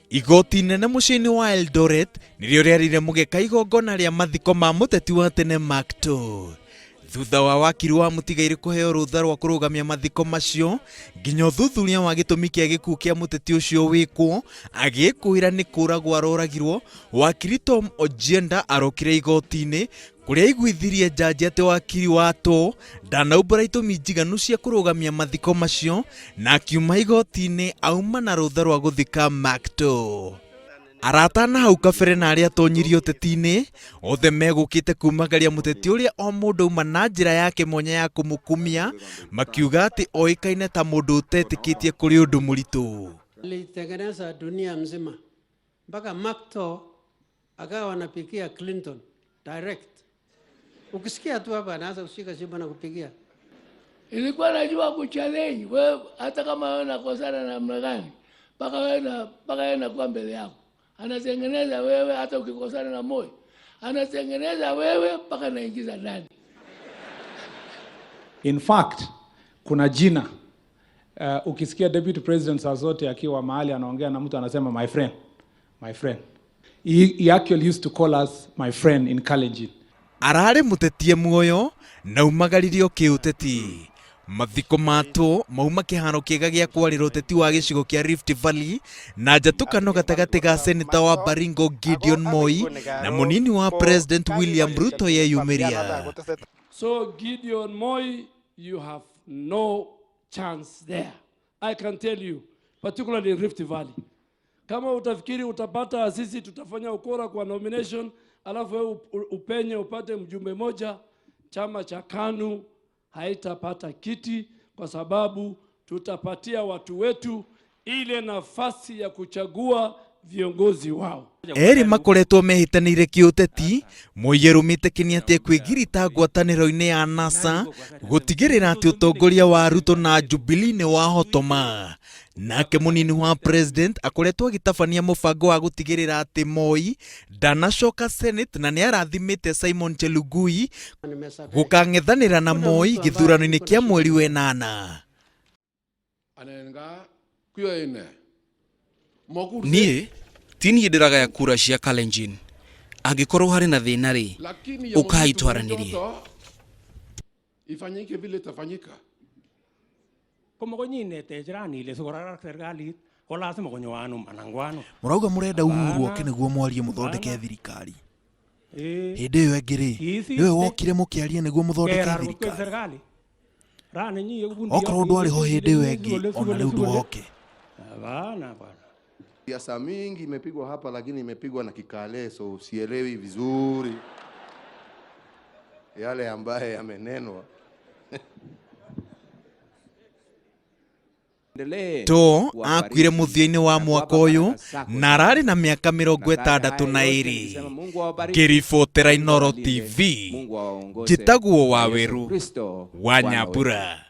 Igoti nene muciini wa Eldoret nĩrĩo rĩarire mũgeka igongona rĩa mathiko ma mũteti wa tene Macto. Thutha wa wakiri wa mũtigairĩ kũheo rũtha rwa kũrũgamia mathiko macio, nginya ũthuthuria wa gĩtũmi kĩa gĩkuũ kĩa mũteti ũcio wĩkwo, agĩkũĩra nĩ kũragwo aroragirwo, wakiri Tom Ojienda arokire igoti-inĩ kũrĩa aiguithirie njaji atĩ wakiri wa to ndanaumbũra itũmi njiganu cia kũrũgamia mathiko macio, na akiuma igoti-inĩ auma na rũtha rwa gũthika Macto. Aratana hau kabere na arĩa atonyirie ũteti-inĩ othe megũkĩte kumagaria mũteti ũrĩa o mũndũ uma na njĩra yake mwanya ya kũmũkumia, makiuga atĩ oĩkaine ta mũndũ ũtetĩkĩtie kũrĩ ũndũ mũritũ. Alitengeneza dunia mzima mpaka Macto akawa anapigia Clinton direct. Ukisikia tu hapa anaanza kushika simu na kupigia. Ilikuwa najua kuchallenge wewe, hata kama wewe unakosana namna gani, mpaka wewe nakuwa mbele yako. Anatengeneza wewe hata ukikosana na moyo. Anatengeneza wewe mpaka anaingiza ndani. In fact, kuna jina ukisikia deputy president saa zote akiwa mahali anaongea na mtu anasema my friend, my friend. He actually used to call us my friend in Kalenjin. Arare mutetie muoyo na umagaririo kĩũteti. Mathiko mato mauma kĩharo kĩega gĩa kwarĩra ũteti wa gĩcigo kĩa Rift Valley na njatũkano gatagatĩ ga seneta wa Baringo Gideon Moi na mũnini wa President William Ruto yeyumĩria. So Gideon Moi, you have no chance there. I can tell you, particularly in Rift Valley. Kama utafikiri utapata sisi tutafanya ukora kwa nomination, alafu wewe upenye upate mjumbe moja, chama cha KANU haitapata kiti, kwa sababu tutapatia watu wetu ile nafasi ya kuchagua viongozi wao. Eri makoretwo mehitanĩire kĩũteti, Moi erũmĩte atĩ kwĩgirita ngwatanĩro-inĩ ya NASA gũtigĩrĩra atĩ ũtongoria wa Ruto na Jubilee nĩ wahotoma. Nake mũnini wa president akoretwo agĩtabania mũbango wa gũtigĩrĩra atĩ Moi ndanacoka Senate na nĩ arathimĩte Simon Chelugui gũkang'ethanĩra na Moi gĩthurano-inĩ kĩa mweri wa ĩnana. Niĩ tini ndĩragaya kura cia Kalenjin. Angĩkorwo harĩ na thĩna rĩ, ũkai twaranĩrie. Ifanyike vile itafanyika. Mũrauga mũrenda Uhuru oke nĩguo mwarie mũthondeke thirikari. Hĩndĩ ĩyo ĩngĩ rĩ, nĩwe wokire mũkĩaria nĩguo mũthondeke thirikari. Okorwo ndwarĩ ho hĩndĩ ĩyo ĩngĩ, ona rĩu ndũgoke. Siasa mingi imepigwa hapa, lakini imepigwa na kikale, so sielewi vizuri yale ambaye yamenenwa. To akuire mũthia-inĩ wa mwaka ũyũ na ararĩ na mĩaka 62. Ngĩribotera Inooro TV, njĩtagwo Waweru wa Nyambura.